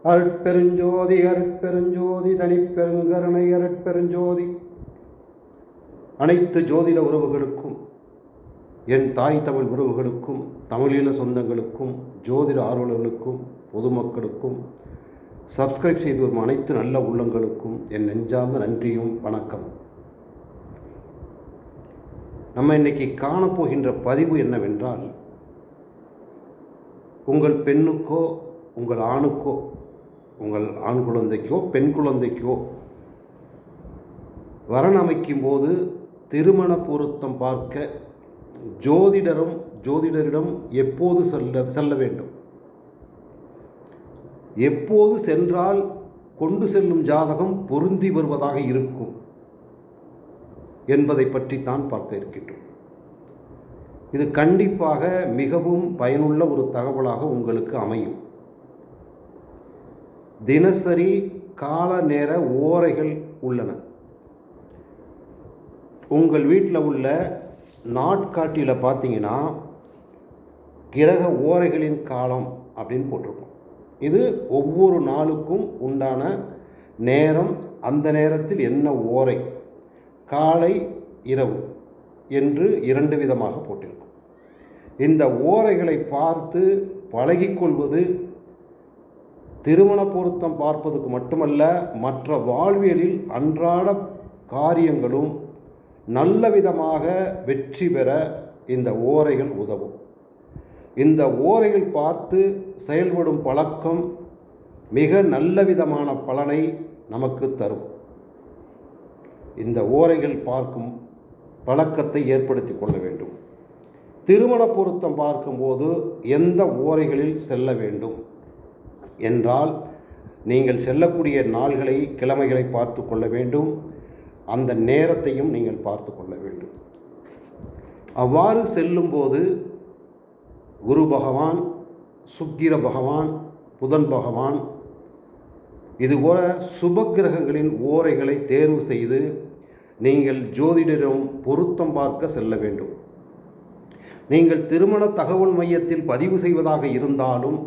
அருட்பெருஞ்சோதி அருட்பெருஞ்சோதி தனிப்பெருங்கருணை அருட்பெருஞ்சோதி. அனைத்து ஜோதிட உறவுகளுக்கும், என் தாய் தமிழ் உறவுகளுக்கும், தமிழீழ சொந்தங்களுக்கும், ஜோதிட ஆர்வலர்களுக்கும், பொதுமக்களுக்கும், சப்ஸ்கிரைப் செய்து வரும் அனைத்து நல்ல உள்ளங்களுக்கும் என் நெஞ்சார்ந்த நன்றியும் வணக்கம். நம்ம இன்னைக்கு காணப்போகின்ற பதிவு என்னவென்றால், உங்கள் பெண்ணுக்கோ உங்கள் ஆணுக்கோ, உங்கள் ஆண் குழந்தைக்கோ பெண் குழந்தைக்கோ வரன் அமைக்கும் போது திருமண பொருத்தம் பார்க்க ஜோதிடரிடம் எப்போது செல்ல வேண்டும், எப்போது சென்றால் கொண்டு செல்லும் ஜாதகம் பொருந்தி வருவதாக இருக்கும் என்பதை பற்றித்தான் பார்க்க இருக்கின்றோம். இது கண்டிப்பாக மிகவும் பயனுள்ள ஒரு தகவலாக உங்களுக்கு அமையும். தினசரி கால நேர ஓரைகள் உள்ளன. உங்கள் வீட்டில் உள்ள நாட்காட்டியில் பார்த்தீங்கன்னா கிரக ஓரைகளின் காலம் அப்படின்னு போட்டிருக்கும். இது ஒவ்வொரு நாளுக்கும் உண்டான நேரம், அந்த நேரத்தில் என்ன ஓரை, காலை இரவு என்று 2 விதமாக போட்டிருக்கும். இந்த ஓரைகளை பார்த்து பழகிக்கொள்வது திருமண பொருத்தம் பார்ப்பதுக்கு மட்டுமல்ல, மற்ற வாழ்வியலில் அன்றாட காரியங்களும் நல்ல விதமாக வெற்றி பெற இந்த ஓரைகள் உதவும். இந்த ஓரைகள் பார்த்து செயல்படும் பழக்கம் மிக நல்ல விதமான பலனை நமக்கு தரும். இந்த ஓரைகள் பார்க்கும் பழக்கத்தை ஏற்படுத்தி கொள்ள வேண்டும். திருமண பொருத்தம் பார்க்கும்போது எந்த ஓரைகளில் செல்ல வேண்டும் என்றால், நீங்கள் செல்லக்கூடிய நாள்களை, கிழமைகளை பார்த்து கொள்ள வேண்டும். அந்த நேரத்தையும் நீங்கள் பார்த்து கொள்ள வேண்டும். அவ்வாறு செல்லும்போது குரு பகவான், சுக்கிர பகவான், புதன் பகவான், இதுபோல சுபக்கிரகங்களின் ஓரைகளை தேர்வு செய்து நீங்கள் ஜோதிடரிடம் பொருத்தம் பார்க்க செல்ல வேண்டும். நீங்கள் திருமண தகவல் மையத்தில் பதிவு செய்வதாக இருந்தாலும்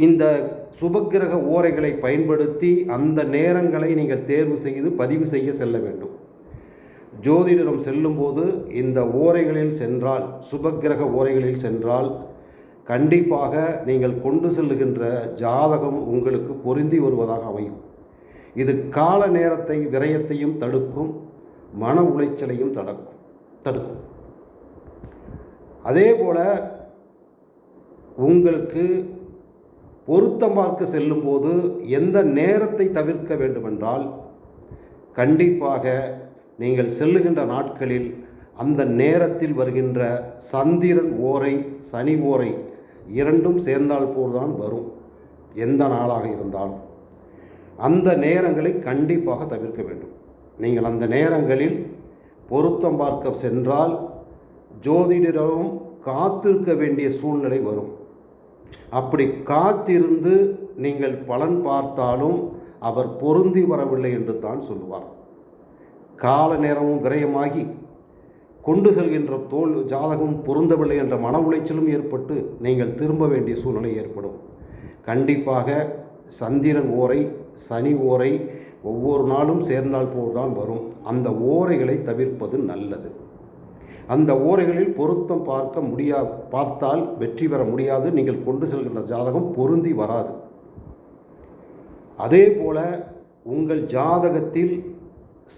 இந்த சுபக்கிரக ஓரைகளை பயன்படுத்தி அந்த நேரங்களை நீங்கள் தேர்வு செய்து பதிவு செய்ய செல்ல வேண்டும். ஜோதிடரிடம் செல்லும்போது இந்த ஓரைகளில் சென்றால், சுபக்கிரக ஓரைகளில் சென்றால் கண்டிப்பாக நீங்கள் கொண்டு செல்லுகின்ற ஜாதகம் உங்களுக்கு பொருந்தி வருவதாக அமையும். இது கால நேரத்தை, விரயத்தையும் தடுக்கும், மன உளைச்சலையும் தடுக்கும். அதே போல உங்களுக்கு பொருத்தம் பார்க்க செல்லும்போது எந்த நேரத்தை தவிர்க்க வேண்டுமென்றால், கண்டிப்பாக நீங்கள் செல்லுகின்ற நாட்களில் அந்த நேரத்தில் வருகின்ற சந்திரன் ஓரை, சனி ஓரை இரண்டும் சேர்ந்தால் போல்தான் வரும். எந்த நாளாக இருந்தாலும் அந்த நேரங்களை கண்டிப்பாக தவிர்க்க வேண்டும். நீங்கள் அந்த நேரங்களில் பொருத்தம் பார்க்க சென்றால் ஜோதிடரிடம் காத்திருக்க வேண்டிய சூழ்நிலை வரும். அப்படி காத்திருந்து நீங்கள் பலன் பார்த்தாலும் அவர் பொருந்தி வரவில்லை என்று தான் சொல்லுவார். கால நேரமும் விரயமாகி கொண்டு செல்கின்ற ஜாதகம் பொருந்தவில்லை என்ற மன உளைச்சலும் ஏற்பட்டு நீங்கள் திரும்ப வேண்டிய சூழ்நிலை ஏற்படும். கண்டிப்பாக சந்திரன் ஓரை, சனி ஓரை ஒவ்வொரு நாளும் சேர்ந்தால் போல்தான் வரும். அந்த ஓரைகளை தவிர்ப்பது நல்லது. அந்த ஓரைகளில் பொருத்தம் பார்த்தால் வெற்றி பெற முடியாது. நீங்கள் கொண்டு செல்கின்ற ஜாதகம் பொருந்தி வராது. அதே போல உங்கள் ஜாதகத்தில்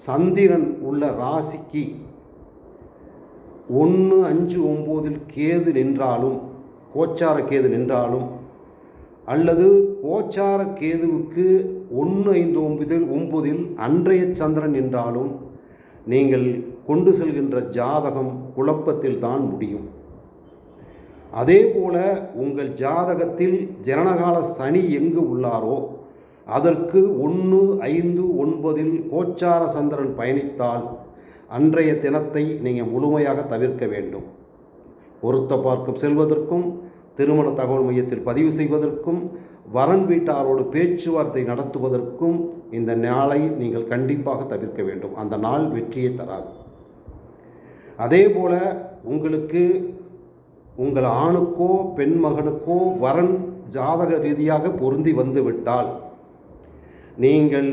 சந்திரன் உள்ள ராசிக்கு 1, 5, 9 கேது நின்றாலும், கோச்சார கேது நின்றாலும், அல்லது கோச்சார கேதுவுக்கு 1, 5, 9 அன்றைய சந்திரன் நின்றாலும் நீங்கள் கொண்டு செல்கின்ற ஜாதகம் குழப்பத்தில் தான் முடியும். அதே போல உங்கள் ஜாதகத்தில் ஜனனகால சனி எங்கு உள்ளாரோ அதற்கு 1, 5, 9 கோச்சார சந்திரன் பயணித்தால் அன்றைய தினத்தை நீங்கள் முழுமையாக தவிர்க்க வேண்டும். பொருத்த பார்க்க செல்வதற்கும், திருமண தகவல் மையத்தில் பதிவு செய்வதற்கும், வரன் வீட்டாரோடு பேச்சுவார்த்தை நடத்துவதற்கும் இந்த நாளை நீங்கள் கண்டிப்பாக தவிர்க்க வேண்டும். அந்த நாள் வெற்றியை தராது. அதே போல் உங்களுக்கு உங்கள் ஆணுக்கோ பெண் மகனுக்கோ வரன் ஜாதக ரீதியாக பொருந்தி வந்துவிட்டால் நீங்கள்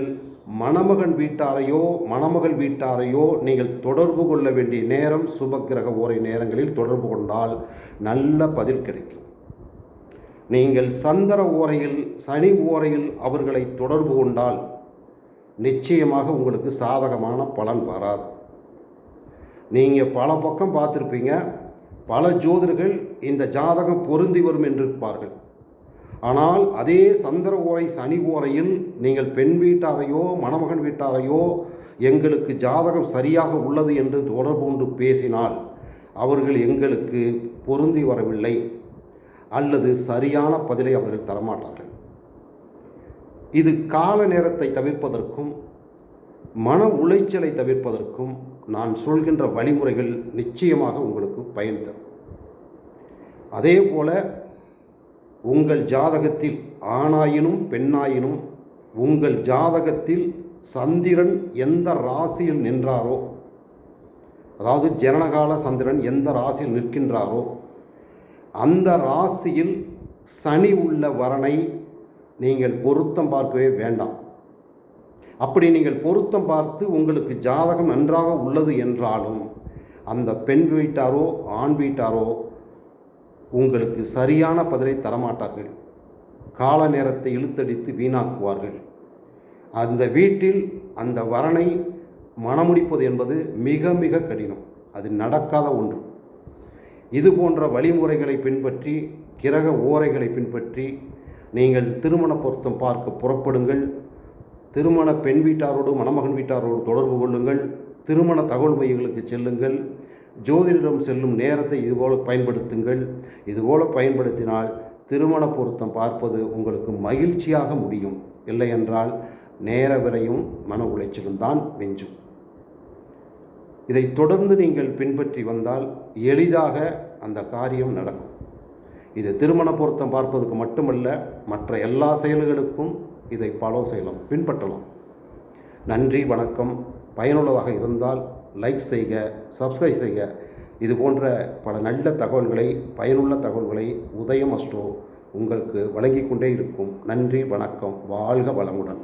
மணமகன் வீட்டாரையோ மணமகள் வீட்டாரையோ நீங்கள் தொடர்பு கொள்ள வேண்டிய நேரம் சுபக்கிரக ஓரை நேரங்களில் தொடர்பு கொண்டால் நல்ல பதில் கிடைக்கும். நீங்கள் சந்திர ஓரையில் சனி ஓரையில் அவர்களை தொடர்பு கொண்டால் நிச்சயமாக உங்களுக்கு சாதகமான பலன் வராது. நீங்கள் பல பக்கம் பார்த்துருப்பீங்க, பல ஜோதிடர்கள் இந்த ஜாதகம் பொருந்தி வரும் என்று இருப்பார்கள். ஆனால் அதே சந்திர ஓரை சனி ஓரையில் நீங்கள் பெண் வீட்டாரையோ மணமகன் வீட்டாரையோ எங்களுக்கு ஜாதகம் சரியாக உள்ளது என்று தொடர்பு கொண்டு பேசினால் அவர்கள் எங்களுக்கு பொருந்தி வரவில்லை அல்லது சரியான பதிலை அவர்கள் தரமாட்டார்கள். இது கால நேரத்தை தவிர்ப்பதற்கும் மன உளைச்சலை தவிர்ப்பதற்கும் நான் சொல்கின்ற வழிமுறைகள் நிச்சயமாக உங்களுக்கு பயன் தரும். அதே போல உங்கள் ஜாதகத்தில் ஆணாயினும் பெண்ணாயினும் உங்கள் ஜாதகத்தில் சந்திரன் எந்த ராசியில் நின்றாரோ, அதாவது ஜனனகால சந்திரன் எந்த ராசியில் நிற்கின்றாரோ அந்த ராசியில் சனி உள்ள வரனை நீங்கள் பொருத்தம் பார்க்கவே வேண்டாம். அப்படி நீங்கள் பொருத்தம் பார்த்து உங்களுக்கு ஜாதகம் நன்றாக உள்ளது என்றாலும் அந்த பெண் வீட்டாரோ ஆண் வீட்டாரோ உங்களுக்கு சரியான பதிலை தரமாட்டார்கள். கால நேரத்தை இழுத்தடித்து வீணாக்குவார்கள். அந்த வீட்டில் அந்த வரனை மணமுடிப்பது என்பது மிக மிக கடினம், அது நடக்காத ஒன்று. இது போன்ற வழிமுறைகளை பின்பற்றி கிரக ஓரைகளை பின்பற்றி நீங்கள் திருமண பொருத்தம் பார்க்க புறப்படுங்கள். திருமண பெண் வீட்டாரோடு மணமகன் வீட்டாரோடு தொடர்பு கொள்ளுங்கள். திருமண தகவல் மையங்களுக்கு செல்லுங்கள். ஜோதிடரிடம் செல்லும் நேரத்தை இதுபோல் பயன்படுத்துங்கள். இதுபோல் பயன்படுத்தினால் திருமண பொருத்தம் பார்ப்பது உங்களுக்கு மகிழ்ச்சியாக முடியும். இல்லை என்றால் நேர விரையும் மன உளைச்சலும் தான் வெஞ்சும். இதை தொடர்ந்து நீங்கள் பின்பற்றி வந்தால் எளிதாக அந்த காரியம் நடக்கும். இது திருமண பொருத்தம் பார்ப்பதற்கு மட்டுமல்ல, மற்ற எல்லா செயல்களுக்கும் இதை ஃபாலோ செய்யலாம், பின்பற்றலாம். நன்றி, வணக்கம். பயனுள்ளதாக இருந்தால் லைக் செய்க, சப்ஸ்கிரைப் செய்க. இது போன்ற பல நல்ல தகவல்களை, பயனுள்ள தகவல்களை உதயம் அஸ்ட்ரோ உங்களுக்கு வழங்கிக் கொண்டே இருக்கும். நன்றி, வணக்கம். வாழ்க வளமுடன்.